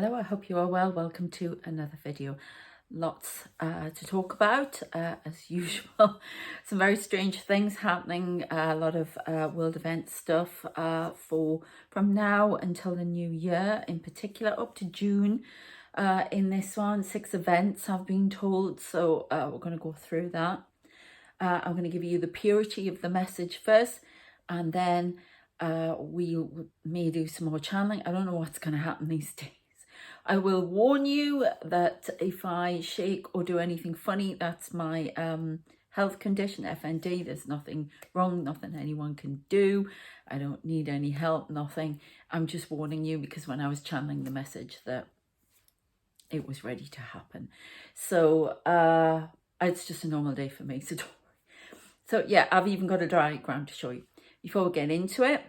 Hello, I hope you are well. Welcome to another video. Lots to talk about, as usual. Some very strange things happening, a lot of world event stuff from now until the new year, in particular up to June. In this one, 6 events I've been told, so we're going to go through that. I'm going to give you the purity of the message first, and then we may do some more channeling. I don't know what's going to happen these days. I will warn you that if I shake or do anything funny, that's my health condition, FND. There's nothing wrong, nothing anyone can do. I don't need any help, nothing. I'm just warning you because when I was channeling the message that it was ready to happen. So it's just a normal day for me, so don't worry. So yeah, I've even got a diagram to show you. Before we get into it,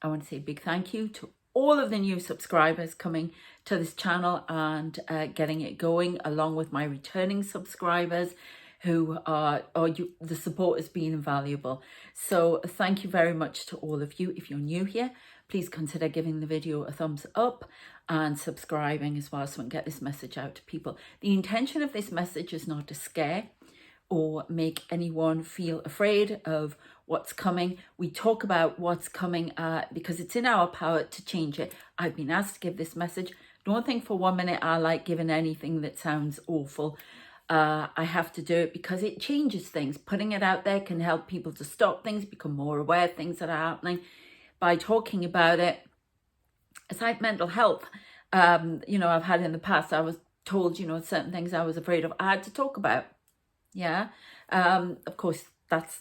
I want to say a big thank you to all of the new subscribers coming to this channel and getting it going, along with my returning subscribers who the support has been invaluable. So thank you very much to all of you. If you're new here, please consider giving the video a thumbs up and subscribing as well, so we can get this message out to people. The intention of this message is not to scare or make anyone feel afraid of what's coming. We talk about what's coming because it's in our power to change it. I've been asked to give this message. Don't think for 1 minute I like giving anything that sounds awful. I have to do it because it changes things. Putting it out there can help people to stop things, become more aware of things that are happening. By talking about it, it's like mental health. I've had in the past, I was told, certain things I was afraid of, I had to talk about. Yeah, of course, that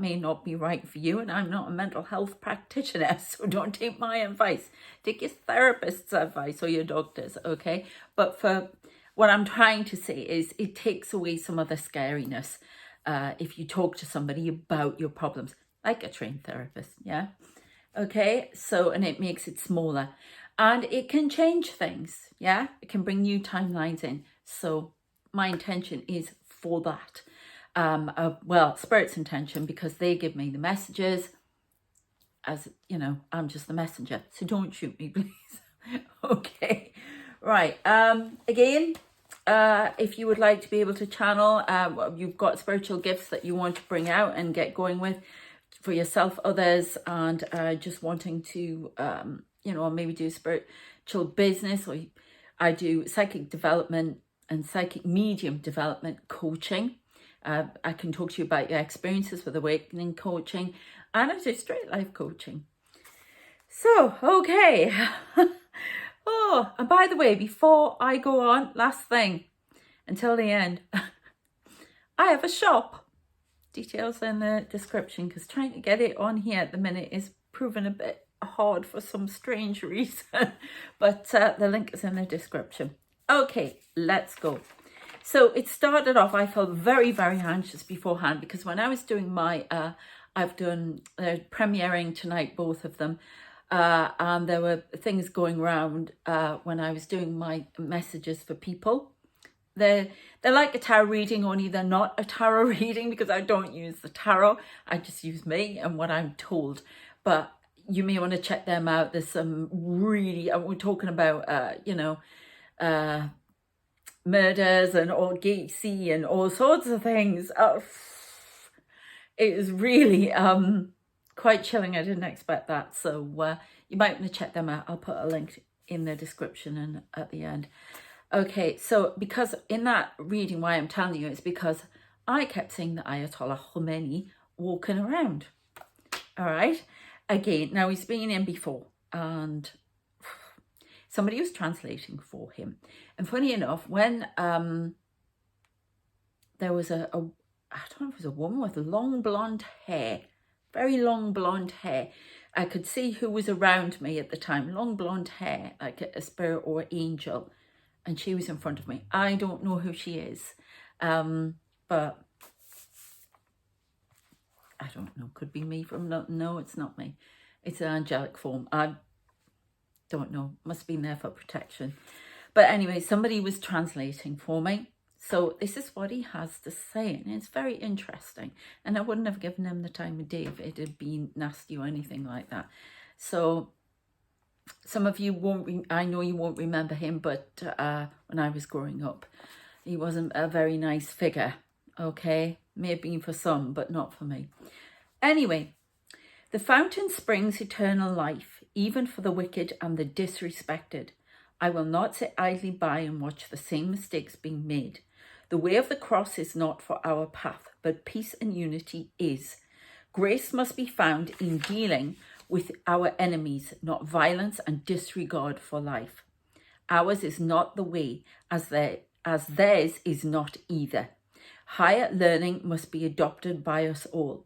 may not be right for you, and I'm not a mental health practitioner, so don't take my advice. Take your therapist's advice or your doctor's, okay? But for what I'm trying to say is it takes away some of the scariness if you talk to somebody about your problems, like a trained therapist, yeah? Okay, so, and it makes it smaller. And it can change things, yeah? It can bring new timelines in. So my intention is for that. Spirit's intention, because they give me the messages. As you know, I'm just the messenger, so don't shoot me, please. Okay, right. Again, if you would like to be able to channel, you've got spiritual gifts that you want to bring out and get going with for yourself, others, and just wanting to maybe do spiritual business, or I do psychic development and psychic medium development coaching. I can talk to you about your experiences with awakening coaching, and I do straight life coaching. So, okay. Oh, and by the way, before I go on, last thing, until the end, I have a shop. Details in the description, because trying to get it on here at the minute is proving a bit hard for some strange reason. But the link is in the description. Okay, let's go. So it started off, I felt very, very anxious beforehand, because when I was doing my, I've done premiering tonight, both of them, and there were things going around when I was doing my messages for people. They're like a tarot reading, only they're not a tarot reading, because I don't use the tarot. I just use me and what I'm told. But you may want to check them out. There's some really, we're talking about, murders and all Gacy and all sorts of things. It is really quite chilling. I didn't expect that. So you might want to check them out. I'll put a link in the description and at the end. Okay, so because in that reading, why I'm telling you is because I kept seeing the Ayatollah Khomeini walking around. All right. Again, now he's been in before, and somebody was translating for him. And funny enough, when there was I don't know if it was a woman with long blonde hair, very long blonde hair. I could see who was around me at the time, long blonde hair, like a spirit or angel. And she was in front of me. I don't know who she is, but I don't know. Could be me from no, it's not me. It's an angelic form. I don't know. Must have been there for protection. But anyway, somebody was translating for me. So this is what he has to say, and it's very interesting. And I wouldn't have given him the time of day if it had been nasty or anything like that. So Some of you won't, I know you won't remember him, but when I was growing up, he wasn't a very nice figure, okay? May have been for some, but not for me. Anyway, the fountain springs eternal life, even for the wicked and the disrespected. I will not sit idly by and watch the same mistakes being made. The way of the cross is not for our path, but peace and unity is. Grace must be found in dealing with our enemies, not violence and disregard for life. Ours is not the way, as theirs is not either. Higher learning must be adopted by us all.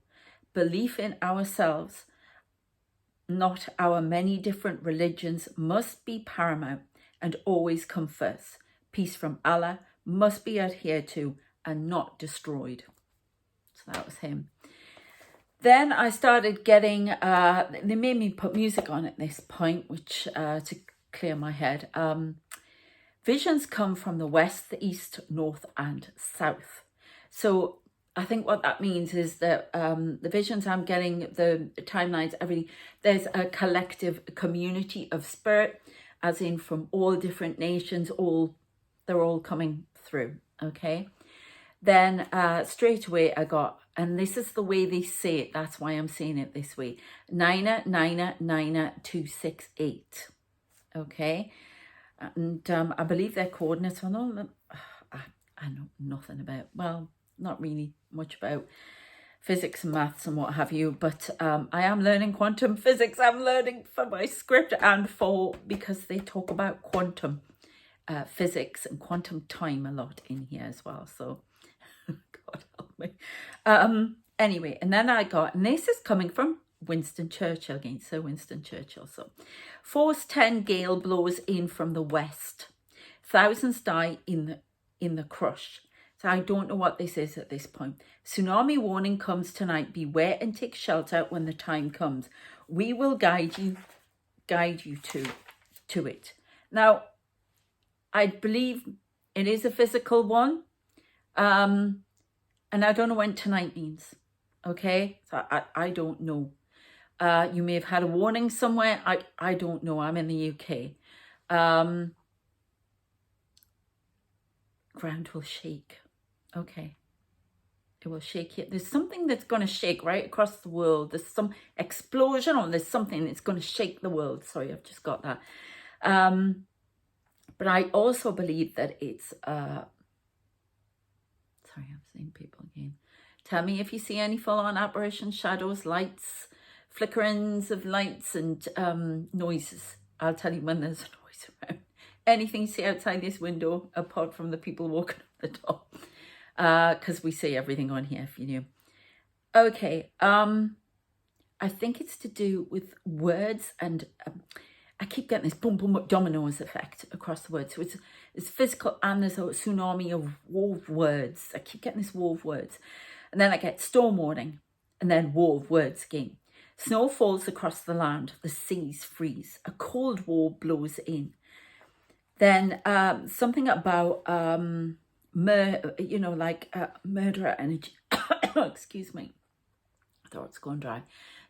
Belief in ourselves, not our many different religions, must be paramount and always come first. Peace from Allah must be adhered to and not destroyed. So that was him. Then I started getting, they made me put music on at this point, which to clear my head. Visions come from the west, the east, north and south. So I think what that means is that the visions I'm getting, the timelines, everything, there's a collective community of spirit, as in from all different nations, they're all coming through, okay? Then straight away I got, and this is the way they say it, that's why I'm saying it this way, 99268, okay? And I believe their coordinates, I know nothing about, well, not really much about physics and maths and what have you, but I am learning quantum physics. I'm learning for my script and because they talk about quantum physics and quantum time a lot in here as well, so God help me. Anyway, and then I got, and this is coming from Winston Churchill again, Sir Winston Churchill. So, force 10 gale blows in from the west. Thousands die in the crush. So I don't know what this is at this point. Tsunami warning comes tonight. Beware and take shelter when the time comes. We will guide you to it. Now, I believe it is a physical one. And I don't know when tonight means. Okay, so I don't know. You may have had a warning somewhere. I don't know. I'm in the UK. Ground will shake. Okay. It will shake it. There's something that's going to shake right across the world. There's some explosion or there's something that's going to shake the world. Sorry, I've just got that. But I also believe that it's... Sorry, I'm seeing people again. Tell me if you see any full-on apparitions, shadows, lights, flickerings of lights and noises. I'll tell you when there's a noise around. Anything you see outside this window, apart from the people walking up the door. Because we see everything on here, if you knew. Okay, I think it's to do with words and... I keep getting this boom, boom, dominoes effect across the words. So it's physical and there's a tsunami of war of words. I keep getting this war of words. And then I get storm warning and then war of words again. Snow falls across the land. The seas freeze. A cold war blows in. Then something about, murderer energy. Excuse me. I thought it's going dry.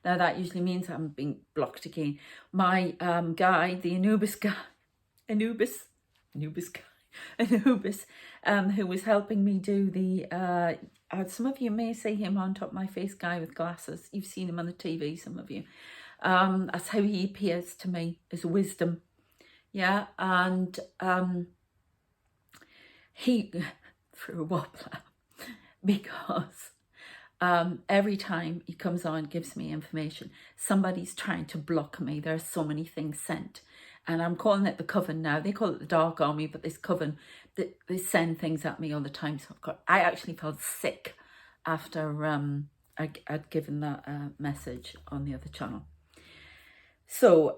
Now that usually means I'm being blocked again. My guy, the Anubis guy, who was helping me do the, some of you may see him on top of my face, guy with glasses. You've seen him on the TV, some of you. That's how he appears to me, as wisdom. Yeah, and he threw a wobbler because... every time he comes on, gives me information, somebody's trying to block me. There are so many things sent. And I'm calling it the coven now. They call it the dark army, but this coven, they send things at me all the time. So I actually felt sick after I'd given that message on the other channel. So,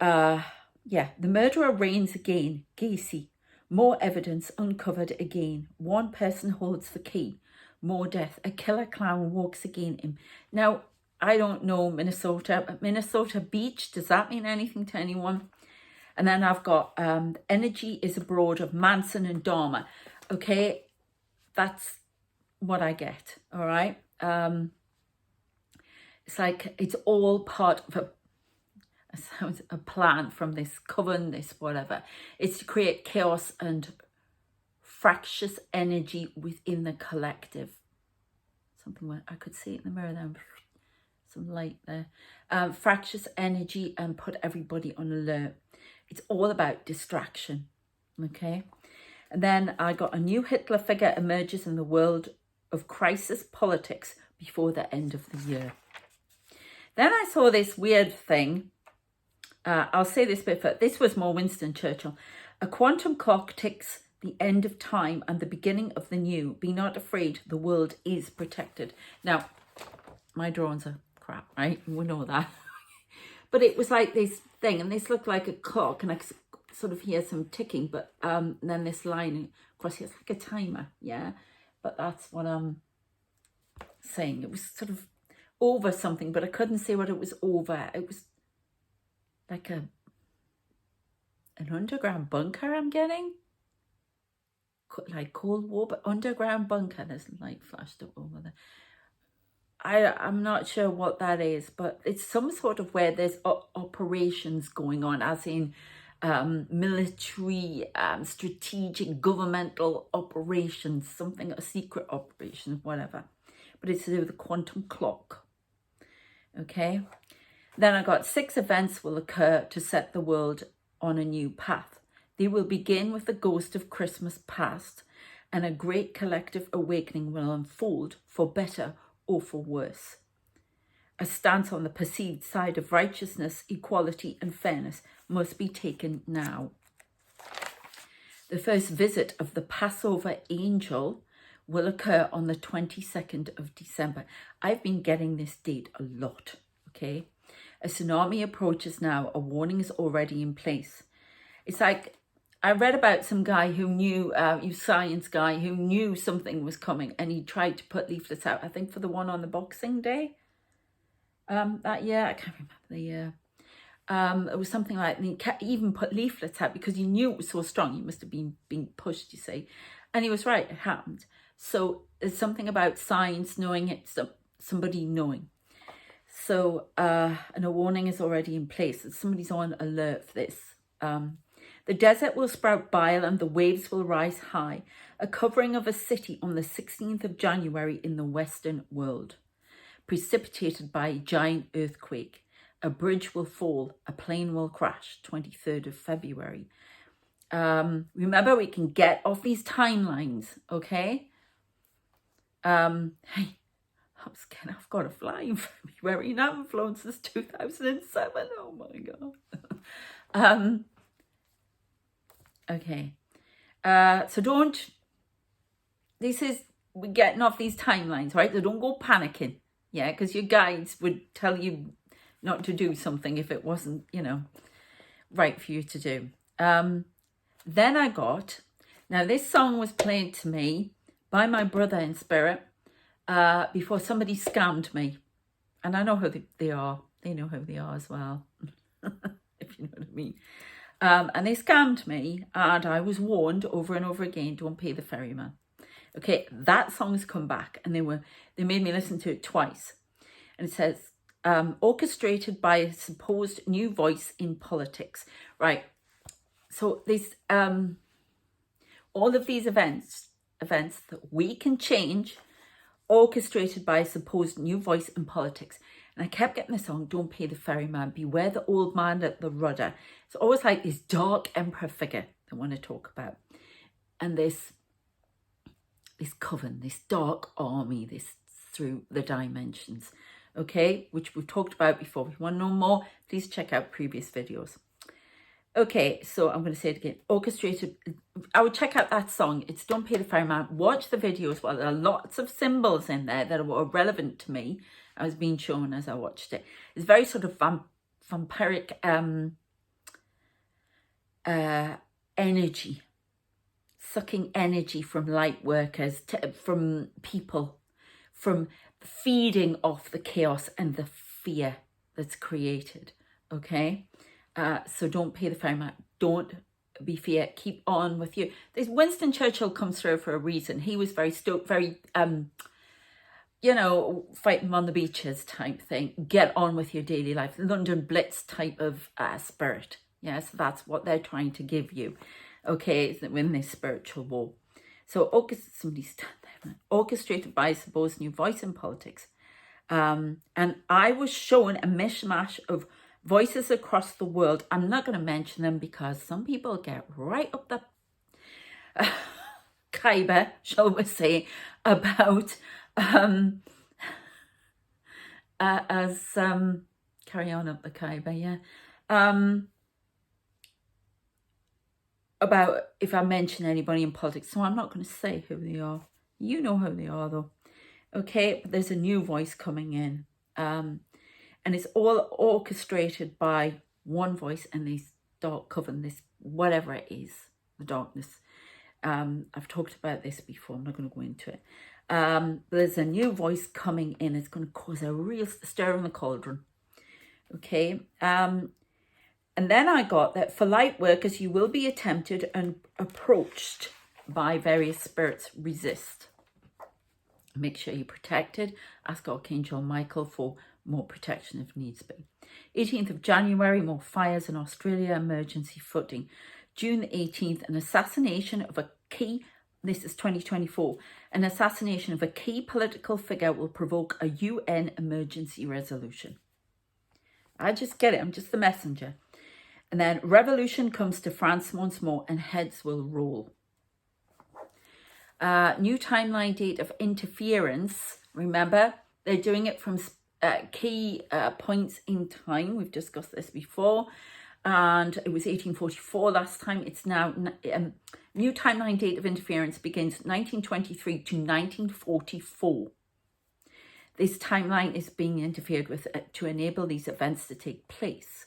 yeah, the murderer reigns again. Gacy. More evidence uncovered again. One person holds the key. More death. A killer clown walks again in. Now, I don't know Minnesota. Minnesota Beach, does that mean anything to anyone? And then I've got energy is abroad of Manson and Dharma. Okay, that's what I get, all right? It's like it's all part of sounds a plan from this coven, this whatever. It's to create chaos and fractious energy within the collective. Something where I could see it in the mirror there. Some light there. Fractious energy and put everybody on alert. It's all about distraction. Okay. And then I got a new Hitler figure emerges in the world of crisis politics before the end of the year. Then I saw this weird thing. I'll say this bit first. This was more Winston Churchill. A quantum clock ticks the end of time and the beginning of the new. Be not afraid, the world is protected. Now, my drawings are crap, right? We know that. But it was like this thing, and this looked like a clock, and I could sort of hear some ticking, but then this line across here, it's like a timer, yeah? But that's what I'm saying. It was sort of over something, but I couldn't say what it was over. It was like an underground bunker I'm getting. Like Cold War, but underground bunker. There's light flashed up over there. I'm not sure what that is, but it's some sort of where there's operations going on, as in military, strategic, governmental operations, something, a secret operation, whatever. But it's to do with the quantum clock. Okay. Then I got 6 events will occur to set the world on a new path. They will begin with the ghost of Christmas past, and a great collective awakening will unfold for better or for worse. A stance on the perceived side of righteousness, equality and fairness must be taken now. The first visit of the Passover angel will occur on the 22nd of December. I've been getting this date a lot, okay? A tsunami approaches now. A warning is already in place. It's like, I read about some guy who knew, science guy who knew something was coming, and he tried to put leaflets out, I think for the one on the Boxing Day that year. I can't remember the year. It was something like, and he even put leaflets out because he knew it was so strong. He must have been being pushed, you see. And he was right, it happened. So there's something about science knowing it, somebody knowing. So, and a warning is already in place. Somebody's on alert for this. The desert will sprout bile and the waves will rise high. A covering of a city on the 16th of January in the Western world. Precipitated by a giant earthquake. A bridge will fall. A plane will crash. 23rd of February. Remember, we can get off these timelines, okay? Hey, I'm scared I've got to fly in February and I haven't flown since 2007. Oh my God. Okay. So don't, we're getting off these timelines, right? So don't go panicking. Yeah, because your guides would tell you not to do something if it wasn't, right for you to do. Then I got, now this song was played to me by my brother in spirit before somebody scammed me. And I know who they are. They know who they are as well, if you know what I mean. And they scammed me, and I was warned over and over again, don't pay the ferryman. Okay, that song's come back, and they made me listen to it twice. And it says, orchestrated by a supposed new voice in politics. Right. So these all of these events that we can change, orchestrated by a supposed new voice in politics. And I kept getting the song, don't pay the ferryman, beware the old man at the rudder. It's always like this dark emperor figure I want to talk about. And this coven, this dark army, this through the dimensions, okay, which we've talked about before. If you want to know more, please check out previous videos. Okay, so I'm going to say it again. Orchestrated. I would check out that song. It's Don't Pay the Ferryman. Watch the videos. Well, there are lots of symbols in there that were relevant to me. I was being shown as I watched it. It's very sort of vampiric energy. Sucking energy from light workers, from people, from feeding off the chaos and the fear that's created. Okay? So don't pay the ferryman. Don't be fear. Keep on with you. This Winston Churchill comes through for a reason. He was very you know, fighting on the beaches type thing. Get on with your daily life. London Blitz type of spirit. Yes, that's what they're trying to give you. Okay, is that win this spiritual war. So orchestrated by supposed new voice in politics. And I was shown a mishmash of voices across the world. I'm not going to mention them because some people get right up the Khyber, shall we say, about carry on up the Khyber, yeah. About if I mention anybody in politics, so I'm not going to say who they are. You know who they are, though. Okay, but there's a new voice coming in, and it's all orchestrated by one voice, and they start covering this, whatever it is, the darkness. I've talked about this before. I'm not going to go into it. There's a new voice coming in. It's going to cause a real stir in the cauldron. Okay. And then I got that for light workers, you will be attempted and approached by various spirits. Resist. Make sure you're protected. Ask Archangel Michael for more protection if needs be. 18th of January, more fires in Australia, emergency footing. June the 18th, an assassination of a key, this is 2024, an assassination of a key political figure will provoke a UN emergency resolution. I just get it, I'm just the messenger. And then revolution comes to France once more and heads will roll. New timeline date of interference. Remember, they're doing it from key points in time. We've discussed this before. And it was 1844 last time. It's now new timeline date of interference begins 1923 to 1944. This timeline is being interfered with to enable these events to take place.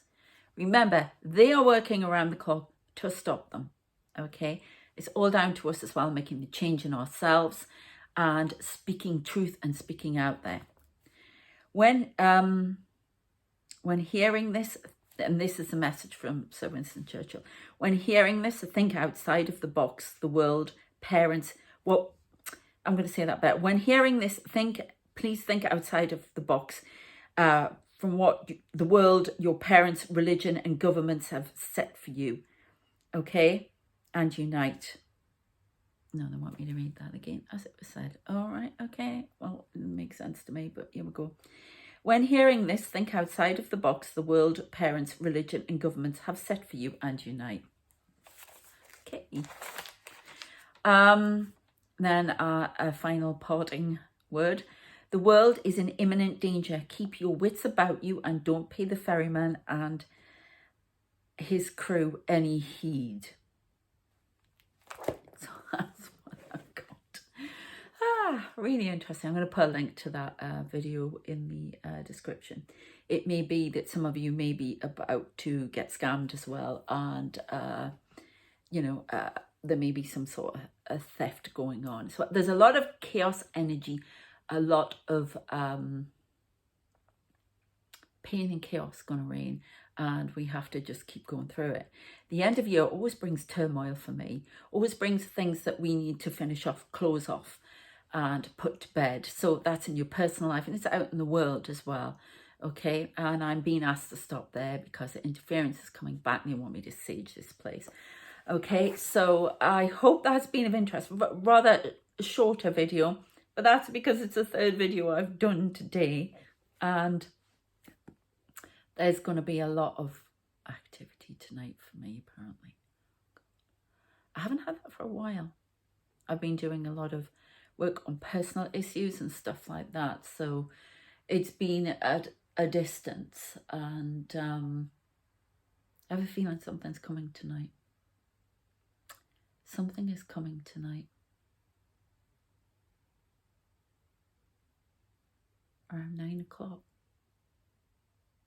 Remember, they are working around the clock to stop them. Okay, it's all down to us as well, making the change in ourselves and speaking truth and speaking out there. When hearing this, and this is a message from Sir Winston Churchill, when hearing this, think outside of the box, the world, parents, well, I'm going to say that better. When hearing this, please think outside of the box from what the world, your parents, religion and governments have set for you. Okay? And unite. No, they want me to read that again, as it was said. All right, okay. Well, it makes sense to me, but here we go. When hearing this, think outside of the box the world, parents, religion and governments have set for you and unite. Okay. Then a final parting word. The world is in imminent danger. Keep your wits about you and don't pay the ferryman and his crew any heed. So that's what I've got. Really interesting. I'm going to put a link to that video in the description. It may be that some of you may be about to get scammed as well, and there may be some sort of a theft going on. So there's a lot of chaos energy, a lot of pain and chaos going to reign, and we have to just keep going through it. The end of year always brings turmoil for me, always brings things that we need to finish off, close off and put to bed. So that's in your personal life and it's out in the world as well. Okay, and I'm being asked to stop there because the interference is coming back and they want me to sage this place. Okay, so I hope that's been of interest. Rather a shorter video, but that's because it's the third video I've done today, and there's going to be a lot of activity tonight for me, apparently. I haven't had that for a while. I've been doing a lot of work on personal issues and stuff like that, so it's been at a distance, and I have a feeling something's coming tonight. Something is coming tonight. Around 9 o'clock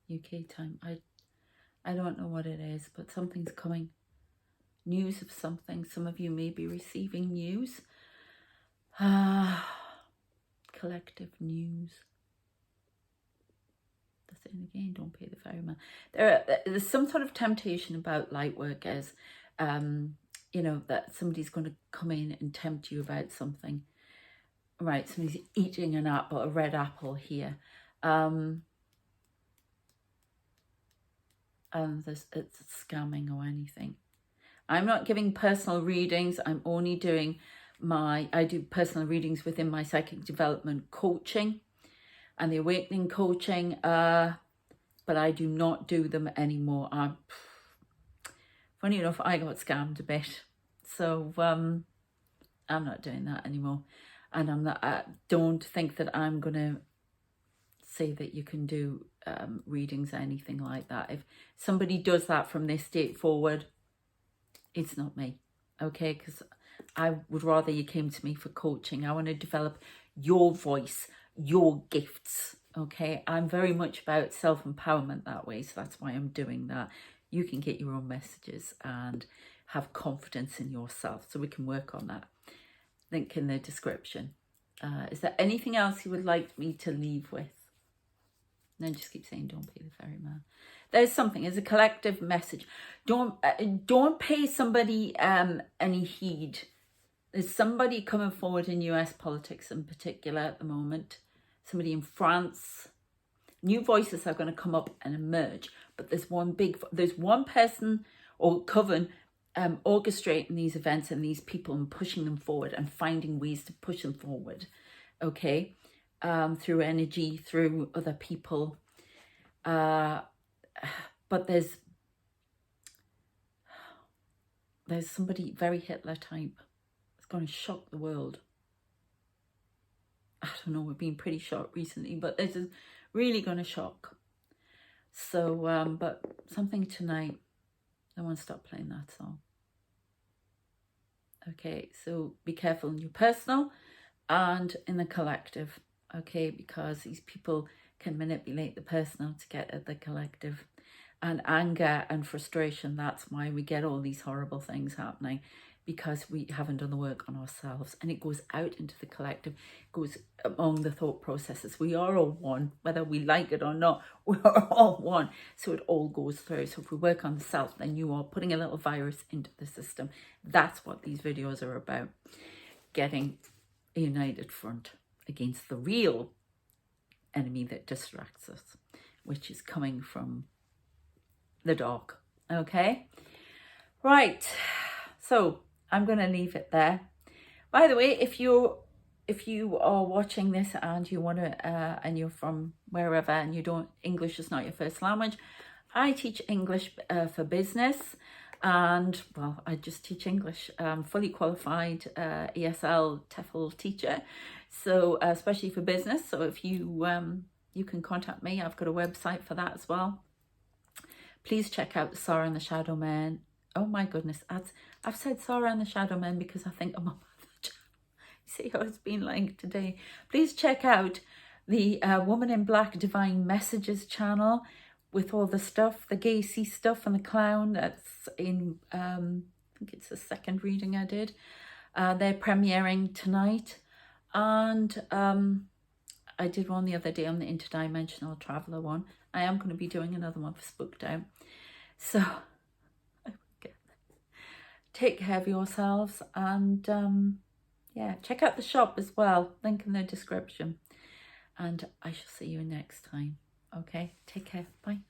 UK time. I don't know what it is, but something's coming. News of something. Some of you may be receiving news. Collective news. That's it again. Don't pay the ferryman. There's some sort of temptation about light workers. That somebody's going to come in and tempt you about something. Right, somebody's eating an apple, a red apple here. And it's scamming or anything. I'm not giving personal readings. I'm only doing I do personal readings within my psychic development coaching and the awakening coaching, but I do not do them anymore. Funny enough, I got scammed a bit. So I'm not doing that anymore. And I'm not, don't think that I'm going to say that you can do readings or anything like that. If somebody does that from this date forward, it's not me, okay? Because I would rather you came to me for coaching. I want to develop your voice, your gifts, okay? I'm very much about self-empowerment that way, so that's why I'm doing that. You can get your own messages and have confidence in yourself, so we can work on that. Link in the description. Is there anything else you would like me to leave with? No, just keep saying, don't pay the ferryman. There's something, there's a collective message. Don't pay somebody any heed. There's somebody coming forward in US politics in particular at the moment. Somebody in France. New voices are going to come up and emerge. But there's one person or coven orchestrating these events and these people and pushing them forward and finding ways to push them forward. Okay. Through energy, through other people. But there's somebody very Hitler type. It's going to shock the world. I don't know, we've been pretty shocked recently, but this is really going to shock. So, but something tonight. I won't stop playing that song. Okay, so be careful in your personal and in the collective. Okay, because these people can manipulate the personal to get at the collective. And anger and frustration, that's why we get all these horrible things happening, because we haven't done the work on ourselves. And it goes out into the collective, it goes among the thought processes. We are all one, whether we like it or not, we are all one. So it all goes through. So if we work on the self, then you are putting a little virus into the system. That's what these videos are about. Getting a united front against the real enemy that distracts us, which is coming from the dark. Okay, right, so I'm going to leave it there. By the way, if you are watching this and you want to and you're from wherever and you don't, English is not your first language, I teach English for business. And well, I just teach English. Fully qualified ESL TEFL teacher, so especially for business. So if you you can contact me, I've got a website for that as well. Please check out Sarah and the Shadow Men. Oh my goodness, I've said Sarah and the Shadow Men because I think I'm on the channel. See how it's been like today. Please check out the Woman in Black Divine Messages channel with all the stuff, the Gacy stuff and the clown. That's in, I think it's the second reading I did. They're premiering tonight. And I did one the other day on the Interdimensional Traveller one. I am going to be doing another one for Spooked Out. So, take care of yourselves and yeah, check out the shop as well. Link in the description. And I shall see you next time. Okay, take care. Bye.